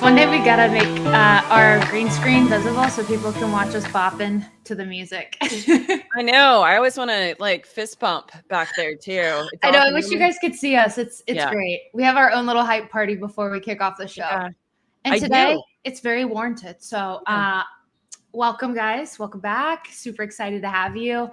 One day we gotta make our green screen visible so people can watch us bopping to the music. I know. I always want to like fist bump back there too. I know. I wish you guys could see us. It's great. We have our own little hype party before we kick off the show. Yeah, and today it's very warranted. So welcome, guys. Welcome back. Super excited to have you.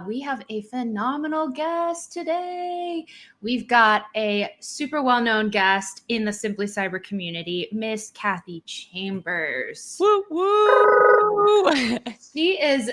We have a phenomenal guest today. We've got a super well-known guest in the Simply Cyber community, Miss Kathy Chambers. Woo, woo. She is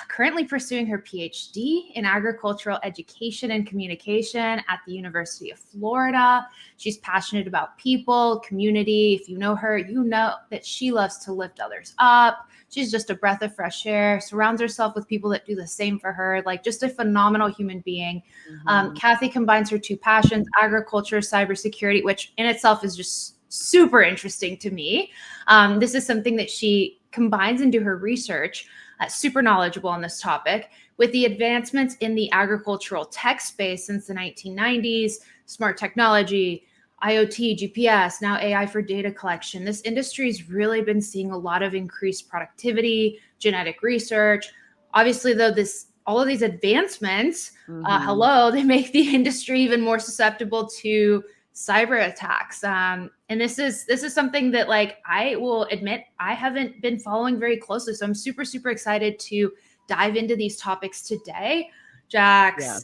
currently pursuing her PhD in agricultural education and communication at the University of Florida. She's passionate about people, community. If you know her, you know that she loves to lift others up. She's just a breath of fresh air, surrounds herself with people that do the same for her, like just a phenomenal human being. Mm-hmm. Kathy combines her two passions, agriculture, cybersecurity, which in itself is just super interesting to me. This is something that she combines into her research, super knowledgeable on this topic, with the advancements in the agricultural tech space since the 1990s, smart technology, IoT, GPS, now AI for data collection. This industry has really been seeing a lot of increased productivity, genetic research. Obviously, though, all of these advancements, they make the industry even more susceptible to cyber attacks. And this is something that, like, I will admit I haven't been following very closely. So I'm super, super excited to dive into these topics today. Jax. Yeah.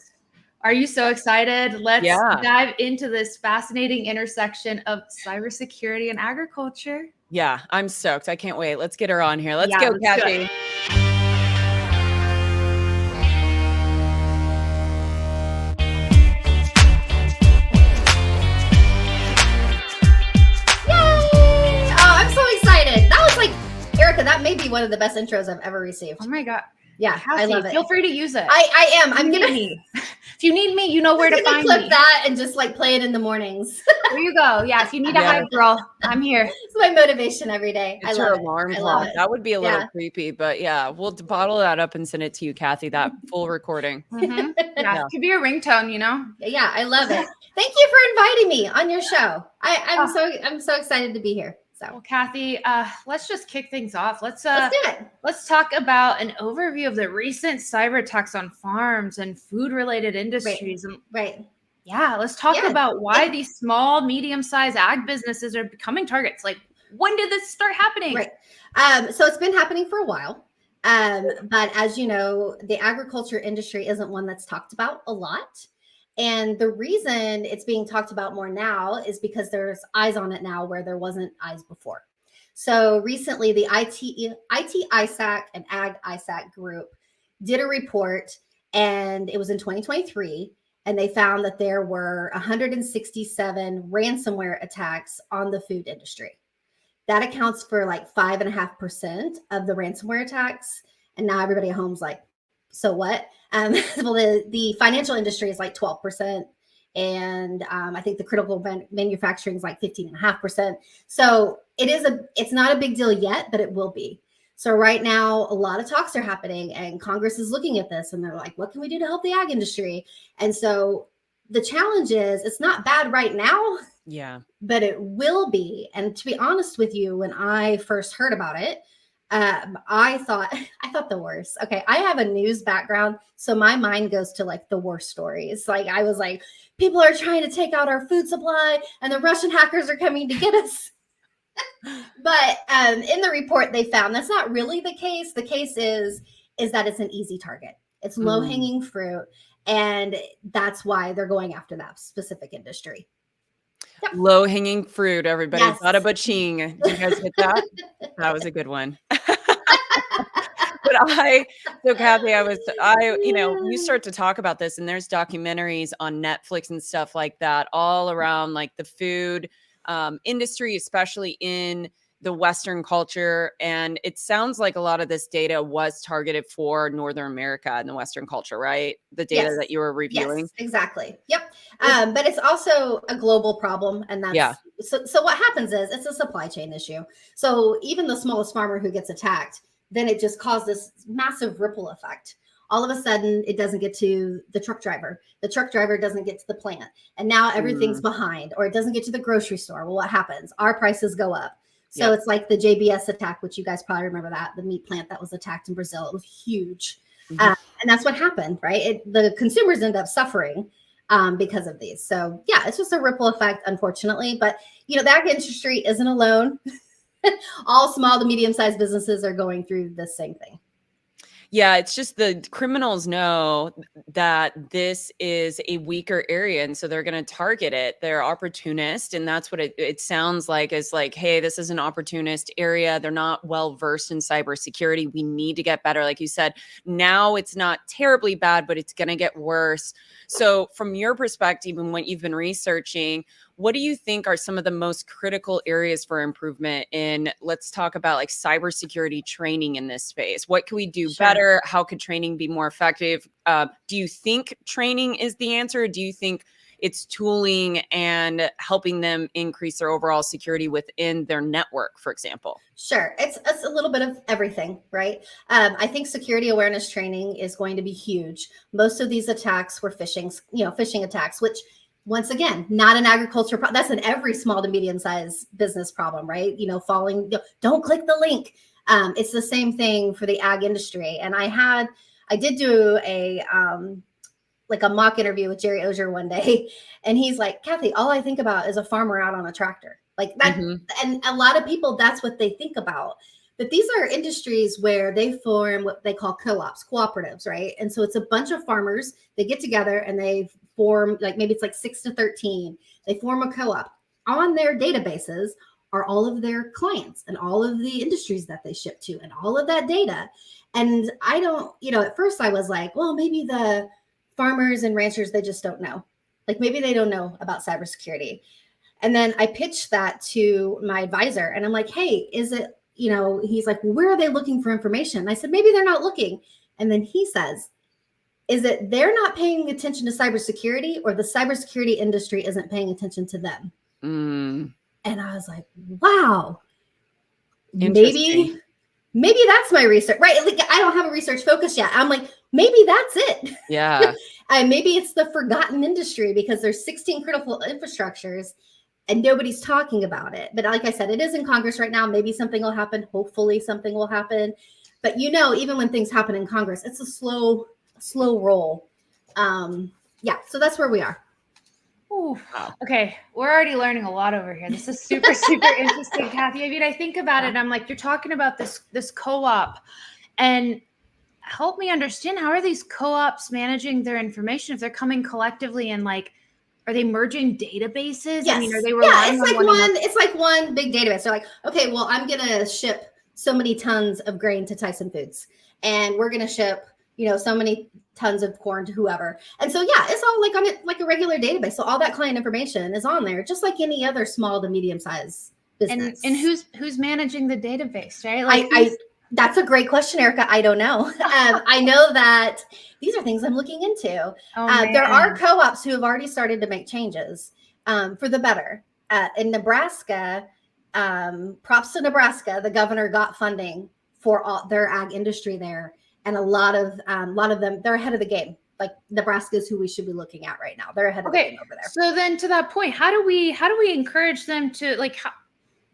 Are you so excited? Let's dive into this fascinating intersection of cybersecurity and agriculture. Yeah, I'm stoked. I can't wait. Let's get her on here. Let's go, Kathy. Erika, that may be one of the best intros I've ever received. Oh my God. Yeah, Kathy, I love it. Feel free to use it. I am. I'm gonna. If you need me, you know where to find me. Clip that and just like play it in the mornings. There you go. Yeah, if you need a hype girl, I'm here. It's my motivation every day. It's your alarm clock. That would be a little creepy, but yeah, we'll bottle that up and send it to you, Kathy. That full recording. Mm-hmm. Yeah, it could be a ringtone, you know. Yeah, I love it. Thank you for inviting me on your show. I'm so excited to be here. So, well, Kathy, let's just kick things off. Let's do it. Let's talk about an overview of the recent cyber attacks on farms and food-related industries. Right. Yeah, let's talk about why these small, medium-sized ag businesses are becoming targets. Like, when did this start happening? Right. So it's been happening for a while. But as you know, the agriculture industry isn't one that's talked about a lot. And the reason it's being talked about more now is because there's eyes on it now where there wasn't eyes before. So recently, the IT ISAC and Ag ISAC group did a report, and it was in 2023, and they found that there were 167 ransomware attacks on the food industry. That accounts for like 5.5% of the ransomware attacks. And now everybody at home's like, so what? Well, the financial industry is like 12%. And I think the critical manufacturing is like 15.5%. So it's not a big deal yet, but it will be. So right now, a lot of talks are happening and Congress is looking at this and they're like, what can we do to help the ag industry? And so the challenge is it's not bad right now. Yeah. But it will be. And to be honest with you, when I first heard about it, I thought the worst. Okay, I have a news background, so my mind goes to like the worst stories. Like I was like, people are trying to take out our food supply, and the Russian hackers are coming to get us. But in the report, they found that's not really the case. The case is that it's an easy target. It's low hanging fruit, and that's why they're going after that specific industry. Yep. Low hanging fruit, everybody. Yes. Bada ba-ching. Did you guys get that? That was a good one. So Kathy, you start to talk about this and there's documentaries on Netflix and stuff like that all around like the food industry, especially in the Western culture. And it sounds like a lot of this data was targeted for Northern America and the Western culture, right? The data that you were reviewing. Yes, exactly. Yep. But it's also a global problem. And that's so what happens is it's a supply chain issue. So even the smallest farmer who gets attacked, then it just caused this massive ripple effect. All of a sudden, it doesn't get to the truck driver. The truck driver doesn't get to the plant. And now everything's behind, or it doesn't get to the grocery store. Well, what happens? Our prices go up. So it's like the JBS attack, which you guys probably remember that, the meat plant that was attacked in Brazil. It was huge. And that's what happened, right? The consumers end up suffering because of these. So yeah, it's just a ripple effect, unfortunately. But, the ag industry isn't alone. All small to medium-sized businesses are going through the same thing. Yeah, it's just the criminals know that this is a weaker area, and so they're going to target it. They're opportunist, and that's what it sounds like, is like, hey, this is an opportunist area. They're not well versed in cybersecurity. We need to get better. Like you said, now it's not terribly bad, but it's going to get worse. So from your perspective and what you've been researching, what do you think are some of the most critical areas for improvement in, let's talk about like cybersecurity training in this space? What can we do better? How could training be more effective? Do you think training is the answer? Or do you think it's tooling and helping them increase their overall security within their network, for example? Sure. It's a little bit of everything, right? I think security awareness training is going to be huge. Most of these attacks were phishing attacks, which, once again, not an agriculture problem. That's in every small to medium-sized business problem, right? Don't click the link. It's the same thing for the ag industry. And I did do a mock interview with Jerry Ozier one day, and he's like, Kathy, all I think about is a farmer out on a tractor. Like that. And a lot of people, that's what they think about. But these are industries where they form what they call co-ops, cooperatives, right? And so it's a bunch of farmers, they get together and they form, like maybe it's like 6 to 13. They form a co-op. On their databases are all of their clients and all of the industries that they ship to and all of that data. And I don't, at first I was like, well, maybe the farmers and ranchers, they just don't know. Like maybe they don't know about cybersecurity. And then I pitched that to my advisor and I'm like, hey, is it, he's like, where are they looking for information? And I said, maybe they're not looking. And then he says, is it they're not paying attention to cybersecurity, or the cybersecurity industry isn't paying attention to them? And I was like, wow, maybe that's my research, right? Like, I don't have a research focus yet. I'm like, maybe that's it. Yeah. Maybe it's the forgotten industry because there's 16 critical infrastructures and nobody's talking about it. But like I said, it is in Congress right now. Maybe something will happen. Hopefully something will happen. But even when things happen in Congress, it's a slow roll. So that's where we are. Ooh. Wow. Okay. We're already learning a lot over here. This is super, super interesting, Kathy. I mean, I think about it. I'm like, you're talking about this co-op, and help me understand, how are these co-ops managing their information if they're coming collectively and like, are they merging databases? Yes. I mean, are they relying on it's like one big database. They're like, okay, well, I'm going to ship so many tons of grain to Tyson Foods, and we're going to ship, so many tons of corn to whoever. And so, yeah, it's all like on it, like a regular database. So all that client information is on there, just like any other small to medium sized business. And who's managing the database, right? Like that's a great question, Erika. I don't know. I know that these are things I'm looking into. There are co-ops who have already started to make changes for the better. In Nebraska, props to Nebraska, the governor got funding for all their ag industry there. And a lot of them, they're ahead of the game. Like Nebraska is who we should be looking at right now. They're ahead of the game over there. So then to that point, how do we encourage them to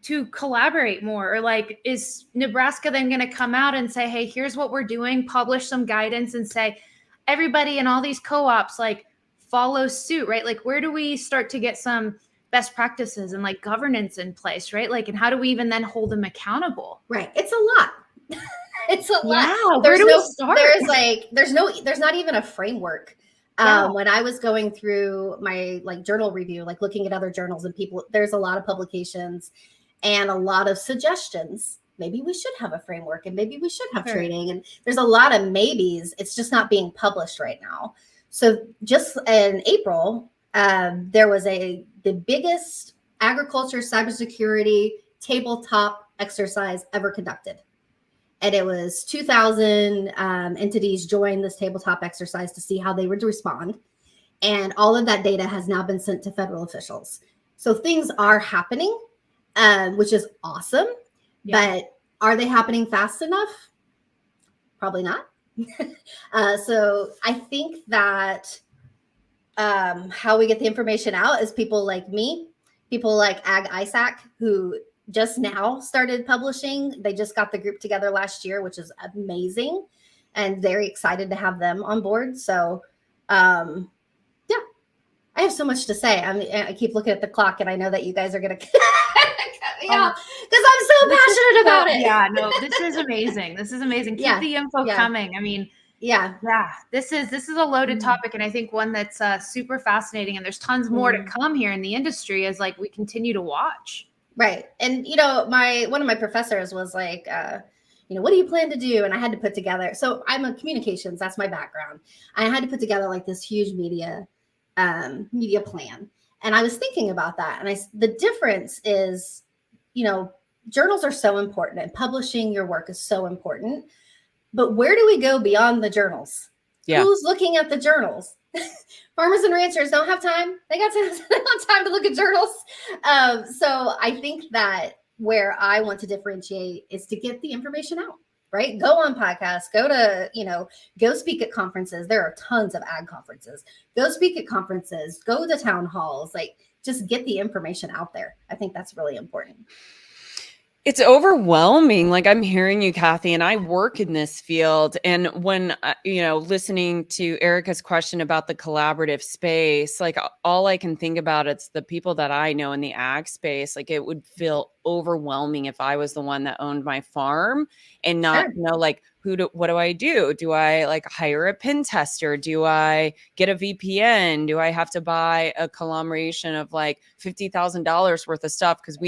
to collaborate more? Or like, is Nebraska then going to come out and say, hey, here's what we're doing, publish some guidance and say, everybody in all these co-ops, like, follow suit, right? Like, where do we start to get some best practices and like governance in place, right? Like, and how do we even then hold them accountable? Right. It's a lot. It's a lot. Yeah, where do we start? There's not even a framework. When I was going through my journal review, looking at other journals and people, there's a lot of publications and a lot of suggestions. Maybe we should have a framework and maybe we should have training. And there's a lot of maybes. It's just not being published right now. So just in April, there was the biggest agriculture cybersecurity tabletop exercise ever conducted. And it was 2,000 entities joined this tabletop exercise to see how they would respond. And all of that data has now been sent to federal officials. So things are happening, which is awesome. Yeah. But are they happening fast enough? Probably not. So I think that how we get the information out is people like me, people like Ag ISAC, who just now started publishing. They just got the group together last year, which is amazing, and very excited to have them on board. So, yeah, I have so much to say. I keep looking at the clock, and I know that you guys are going to cut me off because I'm so passionate about it. Yeah, no, this is amazing. This is amazing. Keep the info coming. I mean, yeah, this is a loaded topic, and I think one that's super fascinating. And there's tons more to come here in the industry as like we continue to watch. Right. And one of my professors was like, what do you plan to do? And I had to put together. So I'm a communications. That's my background. I had to put together like this huge media plan. And I was thinking about that. And the difference is, journals are so important, and publishing your work is so important. But where do we go beyond the journals? Yeah. Who's looking at the journals? Farmers and ranchers don't have time. They got time to look at journals. So I think that where I want to differentiate is to get the information out, right? Go on podcasts, go speak at conferences. There are tons of ag conferences. Go speak at conferences, go to town halls, like just get the information out there. I think that's really important. It's overwhelming. Like I'm hearing you, Kathy, and I work in this field. And when, listening to Erika's question about the collaborative space, like all I can think about, it's the people that I know in the ag space. Like it would feel overwhelming if I was the one that owned my farm and not know, like, what do I do? Do I like hire a pen tester? Do I get a VPN? Do I have to buy a conglomeration of like $50,000 worth of stuff? Because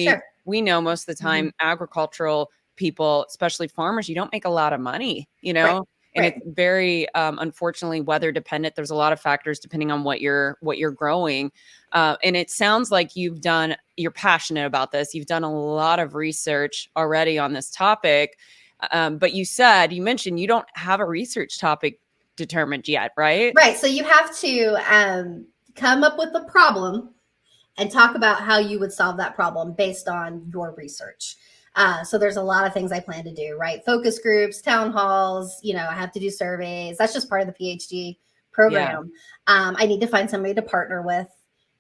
we know most of the time agricultural people, especially farmers, you don't make a lot of money, and it's very, unfortunately, weather dependent. There's a lot of factors depending on what you're growing. And it sounds like you're passionate about this. You've done a lot of research already on this topic. But you mentioned you don't have a research topic determined yet, right? Right. So you have to come up with a problem and talk about how you would solve that problem based on your research. So there's a lot of things I plan to do, right? Focus groups, town halls, I have to do surveys. That's just part of the PhD program. Yeah. I need to find somebody to partner with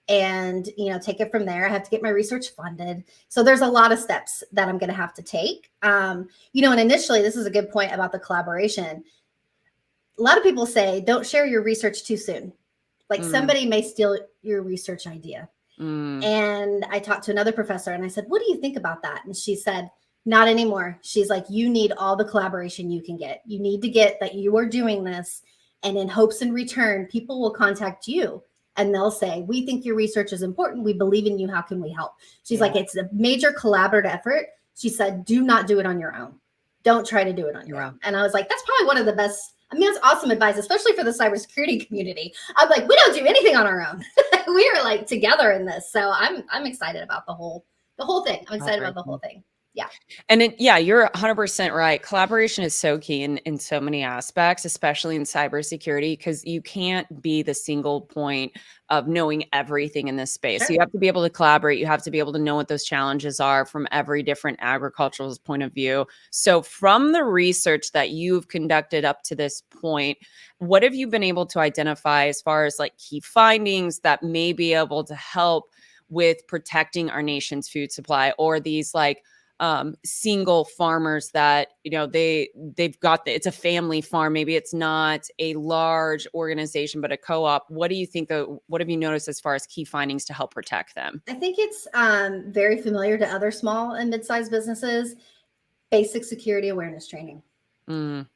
and, take it from there. I have to get my research funded. So there's a lot of steps that I'm going to have to take. And initially, this is a good point about the collaboration. A lot of people say, don't share your research too soon. Like somebody may steal your research idea. And I talked to another professor and I said, what do you think about that? And she said, not anymore. She's like, you need all the collaboration you can get. You need to get that you are doing this. And in hopes in return, people will contact you and they'll say, we think your research is important. We believe in you. How can we help? She's like, it's a major collaborative effort. She said, do not do it on your own. Don't try to do it on your own. And I was like, that's probably one of the best. That's awesome advice, especially for the cybersecurity community. I'm like, we don't do anything on our own. We are like together in this. So I'm excited about the whole thing. I'm excited about the whole thing. Yeah. And you're 100% right. Collaboration is so key in so many aspects, especially in cybersecurity, because you can't be the single point of knowing everything in this space. Sure. So you have to be able to collaborate. You have to be able to know what those challenges are from every different agricultural point of view. So from the research that you've conducted up to this point, what have you been able to identify as far as like key findings that may be able to help with protecting our nation's food supply, or these like single farmers that, they've got it's a family farm. Maybe it's not a large organization, but a co-op. What do you think what have you noticed as far as key findings to help protect them? I think it's very familiar to other small and mid-sized businesses, basic security awareness training. A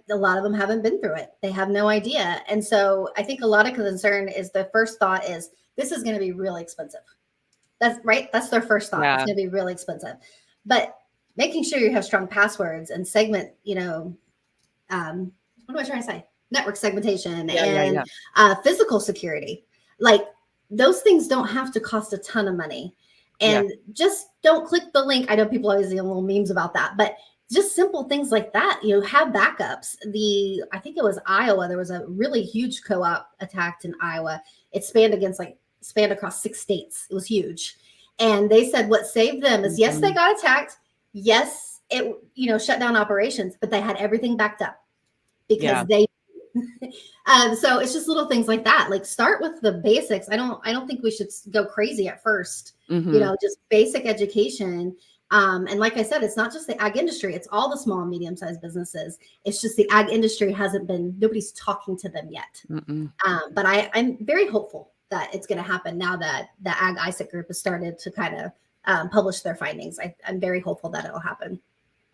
lot of them haven't been through it. They have no idea. And so I think a lot of concern is the first thought is, this is going to be really expensive. That's right. That's their first thought. Yeah. It's going to be really expensive. But making sure you have strong passwords and segment, what am I trying to say? Network segmentation and physical security. Like those things don't have to cost a ton of money. And just don't click the link. I know people always do little memes about that, but just simple things like that, have backups. I think it was Iowa. There was a really huge co-op attacked in Iowa. It spanned across 6 states. It was huge. And they said what saved them is, yes, they got attacked. Yes, it, shut down operations, but they had everything backed up because they So it's just little things like that. Like start with the basics. I don't think we should go crazy at first. Just basic education. And like I said, it's not just the ag industry, it's all the small and medium-sized businesses. It's just the ag industry nobody's talking to them yet. But I'm very hopeful that it's going to happen now that the Ag ISAC group has started to kind of publish their findings. I'm very hopeful that it'll happen.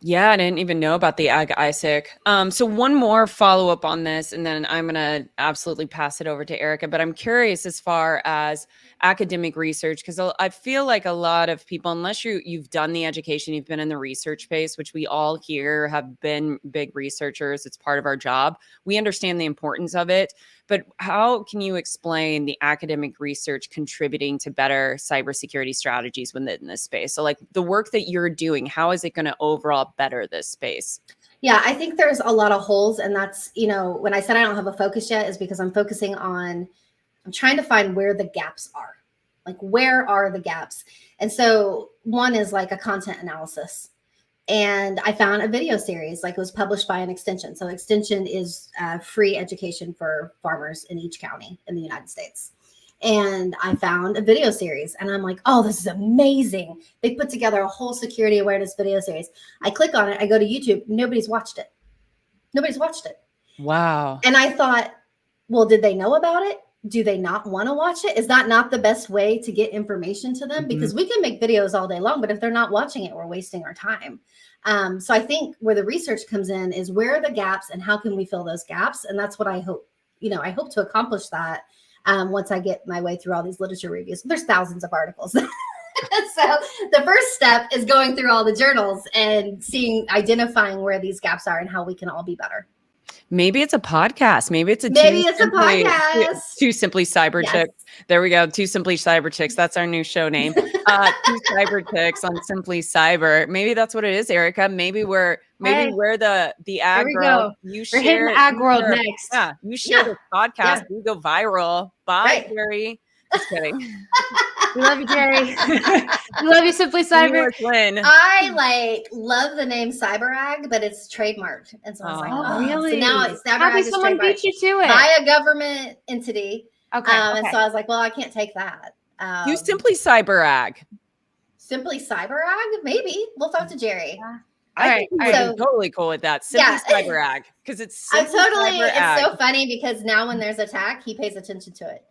Yeah, I didn't even know about the Ag ISAC. So one more follow-up on this, and then I'm going to absolutely pass it over to Erika. But I'm curious as far as academic research, because I feel like a lot of people, unless you've done the education, you've been in the research space, which we all here have been big researchers. It's part of our job. We understand the importance of it. But how can you explain the academic research contributing to better cybersecurity strategies within this space? So like the work that you're doing, how is it going to overall better this space? Yeah, I think there's a lot of holes. And that's, when I said I don't have a focus yet is because I'm trying to find where the gaps are. Like, where are the gaps? And so one is like a content analysis. And I found a video series, like it was published by an extension. So extension is free education for farmers in each county in the United States. And I found a video series and I'm like, oh, this is amazing. They put together a whole security awareness video series. I click on it. I go to YouTube. Nobody's watched it. Wow. And I thought, well, did they know about it? Do they not want to watch it? Is that not the best way to get information to them? Because we can make videos all day long, but if they're not watching it, we're wasting our time. So I think where the research comes in is where are the gaps and how can we fill those gaps? And that's what I hope, I hope to accomplish that once I get my way through all these literature reviews. There's thousands of articles. So the first step is going through all the journals and identifying where these gaps are and how we can all be better. Maybe it's a podcast. Maybe it's a podcast. Two Simply Cyber Chicks. There we go. Two Simply Cyber Chicks. That's our new show name. Two Cyber Chicks on Simply Cyber. Maybe that's what it is, Erika. Maybe we're the ag world. We're hitting the ag world next. Yeah, you share this podcast. You go viral. Bye, Jerry. Just kidding. We love you, Jerry. We love you, Simply Cyber. I love the name CyberAg, but it's trademarked, and so I was like, oh, really? So now it's CyberAg is someone beat you to it by a government entity. Okay. And so I was like, well, I can't take that. You Simply CyberAg. Simply CyberAg? Maybe we'll talk to Jerry. Yeah. I'm totally cool with that. Simply CyberAg, because it's Simply It's so funny because now when there's attack, he pays attention to it.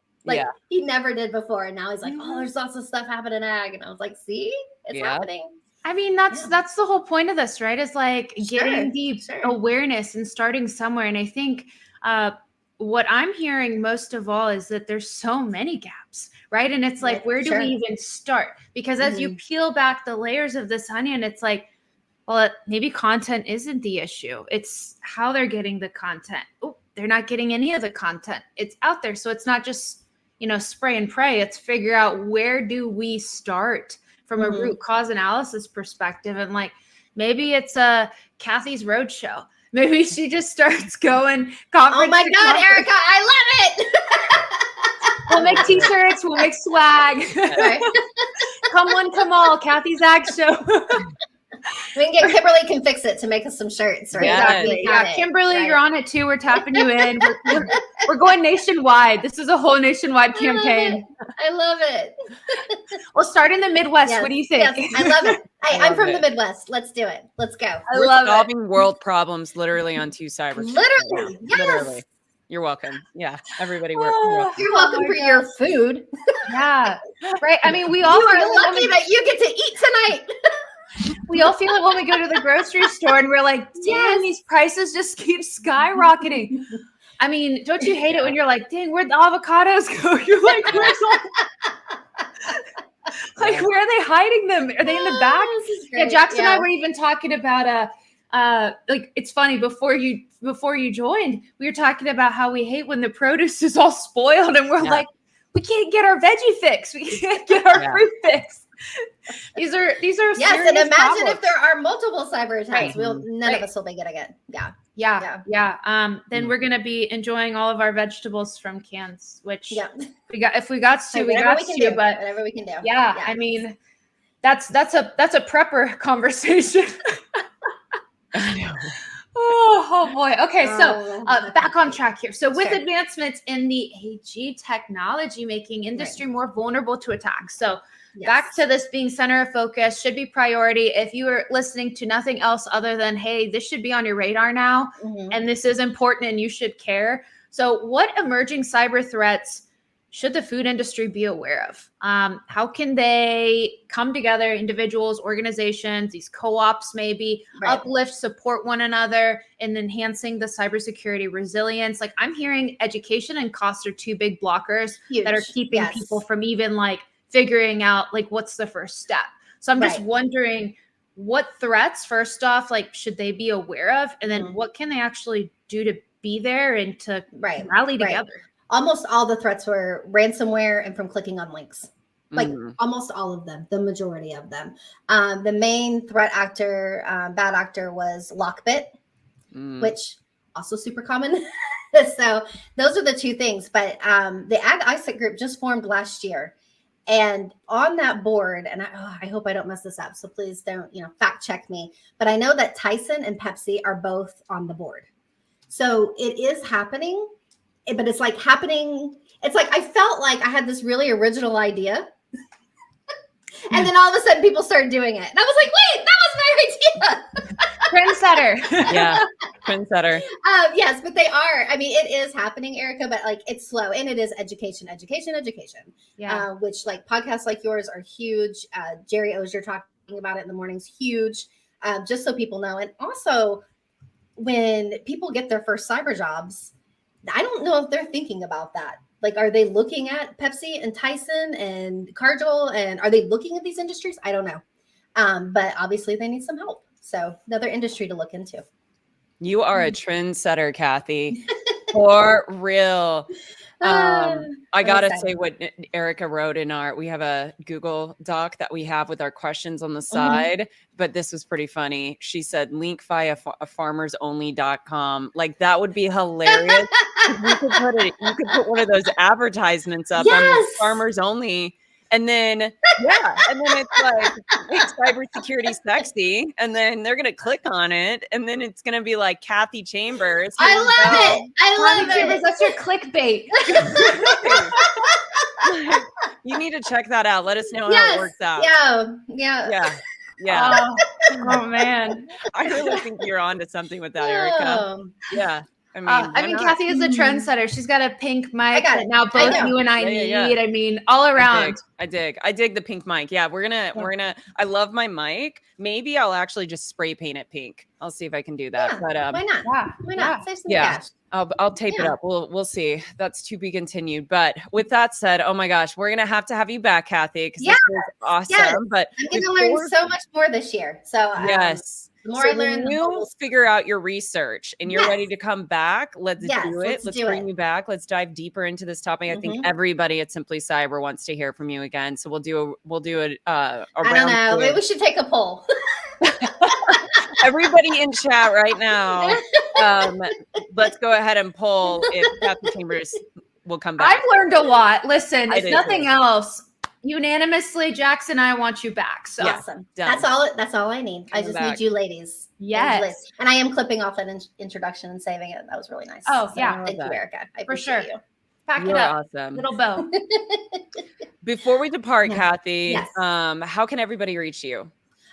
He never did before. And now he's like, oh, there's lots of stuff happening in ag. And I was like, see, it's happening. I mean, that's the whole point of this, right? Is like getting the awareness and starting somewhere. And I think what I'm hearing most of all is that there's so many gaps, right? And it's like, where do we even start? Because as you peel back the layers of this onion, it's like, well, maybe content isn't the issue. It's how they're getting the content. Oh, they're not getting any of the content. It's out there. So it's not just, spray and pray. It's figure out where do we start from a root cause analysis perspective. And like, maybe it's Kathy's Roadshow. Maybe she just starts going conference. Oh my God, Erika, I love it. We'll make t-shirts. We'll make swag. Come one, come all. Kathy's Ag Show. We can get Kimberly can fix it to make us some shirts, right? Exactly. Yeah, Kimberly, you're on it too. We're tapping you in. We're going nationwide. This is a whole nationwide campaign. I love it. We'll start in the Midwest. What do you think? Yes, I love it. I'm from the Midwest. Let's do it. Let's go. We're solving world problems literally on Two Cyber. Literally. Yes. Literally. You're welcome. Yeah. Everybody. You're welcome for your food. Yeah. Right. I mean, we all are lucky that you get to eat tonight. We all feel it when we go to the grocery store and we're like, damn, these prices just keep skyrocketing. I mean, don't you hate it when you're like, dang, where'd the avocados go? You're like, where's where are they hiding them? Are they in the back? Yeah, Jax and I were even talking about it's funny, before you joined, we were talking about how we hate when the produce is all spoiled and we're like, we can't get our veggie fix. We can't get our fruit fix. These are yes, and imagine problems. If there are multiple cyber attacks, none of us will be getting it. Then we're gonna be enjoying all of our vegetables from cans, which if we got to, but whatever we can do. I mean, that's a prepper conversation. I know. Oh Oh boy. Okay, so back on track here. So with Sure. advancements in the AG technology making industry more vulnerable to attacks. So back to this being center of focus, should be priority. If you are listening to nothing else other than, hey, this should be on your radar now, and this is important and you should care. So what emerging cyber threats should the food industry be aware of? How can they come together, individuals, organizations, these co-ops maybe, uplift, support one another in enhancing the cybersecurity resilience? Like I'm hearing education and cost are two big blockers that are keeping people from even like figuring out like what's the first step. So I'm just wondering what threats, first off, like should they be aware of? And then what can they actually do to be there and to rally together? Almost all the threats were ransomware and from clicking on links. Like almost all of them, the majority of them. The main threat actor, bad actor was Lockbit, which also super common. So those are the two things. But the Ag ISAC group just formed last year. And on that board, and I hope I don't mess this up, so please don't, fact check me. But I know that Tyson and Pepsi are both on the board. So it is happening. But it's like happening. It's like I felt like I had this really original idea. And then all of a sudden people started doing it. And I was like, wait, that was my idea. Trendsetter. Yeah. Trendsetter. Yes, but they are. I mean, it is happening, Erika, but like it's slow. And it is education. Yeah. Which like podcasts like yours are huge. Jerry Ozier talking about it in the mornings, huge. Just so people know. And also when people get their first cyber jobs, I don't know if they're thinking about that. Like, are they looking at Pepsi and Tyson and Cargill? And are they looking at these industries? I don't know. But obviously they need some help. So another industry to look into. You are a trendsetter, Kathy. For real. I got to say what Erika wrote in we have a Google Doc that we have with our questions on the side, but this was pretty funny. She said, link via farmersonly.com. Like that would be hilarious. You could put one of those advertisements up on the Farmers Only. And then, it's like, make cybersecurity sexy. And then they're going to click on it. And then it's going to be like Kathy Chambers. I love it. Chambers, that's your clickbait. You need to check that out. Let us know how it works out. Yeah. Oh man. I really think you're onto something with that, Erika. Yeah. I mean, Kathy is a trendsetter. She's got a pink mic that now both you and I need. I mean, all around. I dig the pink mic. Yeah, we're gonna. I love my mic. Maybe I'll actually just spray paint it pink. I'll see if I can do that. But why not? Why not? Save some cash. I'll tape it up. We'll see. That's to be continued. But with that said, oh my gosh, we're gonna have to have you back, Kathy, because this is awesome. Yes. But I'm gonna learn so much more this year. So yes. The more I learn, you figure out your research and you're ready to come back. Let's do it. Let's bring you back. Let's dive deeper into this topic. I think everybody at Simply Cyber wants to hear from you again. So we'll do a I don't know. Maybe we should take a poll. Everybody in chat right now. Let's go ahead and poll if Kathy Chambers will come back. I've learned a lot. Listen, if nothing else, unanimously, Jax and I want you back. So awesome. That's all I need. I just need you ladies. Yes. And I am clipping off that introduction and saving it. That was really nice. Oh, so yeah. Thank you, Erika. I appreciate you. Pack it up. Awesome. Little bow. Before we depart, Kathy, how can everybody reach you?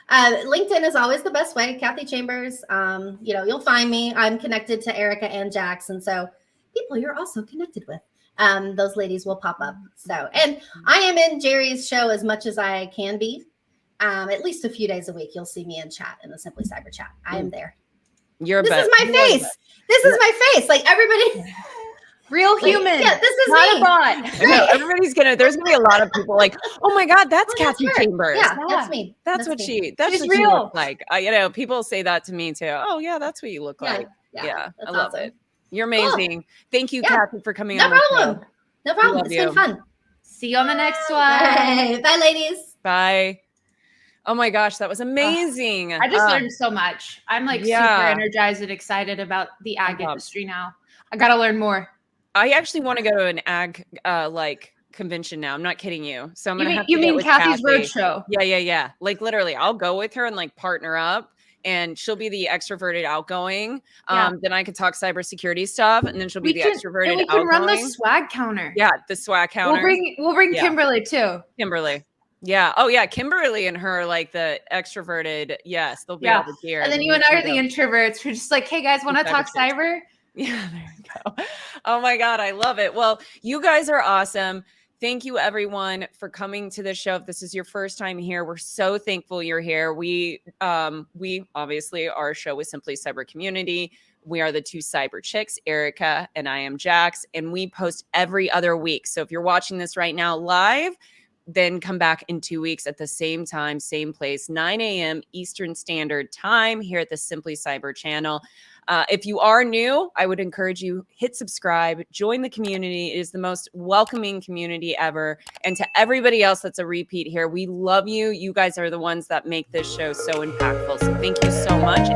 LinkedIn is always the best way. Kathy Chambers. You'll find me. I'm connected to Erika and Jax. And so people you're also connected with. Those ladies will pop up. So, and I am in Jerry's show as much as I can be. At least a few days a week, you'll see me in chat in the Simply Cyber chat. I am there. This is my face. This is my face. Like everybody. Real human. Yeah, this is not me. A bot. I know, there's going to be a lot of people like, oh my God, that's Kathy Chambers. Yeah, that's me. That's what me. She's real. She looks like. People say that to me too. Oh yeah, that's what you look like. Yeah, I love it. You're amazing. Cool. Thank you, Kathy, for coming on. No problem. It's been fun. See you on the next one. Bye, ladies. Bye. Oh my gosh, that was amazing. I just learned so much. I'm like super energized and excited about the ag industry now. I got to learn more. I actually want to go to an ag convention now. I'm not kidding you. So I'm going to have to You mean Kathy's Roadshow? Yeah. Like literally, I'll go with her and like partner up and she'll be the extroverted outgoing. Yeah. Then I could talk cybersecurity stuff, and then she'll be the extroverted and we can run the outgoing. swag counter. Yeah, the swag counter. We'll bring Yeah. Kimberly too. Kimberly. Yeah. Oh yeah, Kimberly and her, like the extroverted. Yes, they'll be Yeah. all the gear. And then you and I are the introverts. We're just like, hey guys, want to talk cyber? Yeah, there you go. Oh my God, I love it. Well, you guys are awesome. Thank you everyone for coming to the show. If this is your first time here, we're so thankful you're here. We obviously are a show with Simply Cyber Community. We are the two cyber chicks, Erika and I am Jax, and we post every other week. So if you're watching this right now live, then come back in 2 weeks at the same time, same place, 9 a.m. Eastern Standard Time here at the Simply Cyber channel. If you are new, I would encourage you, hit subscribe, join the community. It is the most welcoming community ever. And to everybody else that's a repeat here, we love you. You guys are the ones that make this show so impactful. So thank you so much.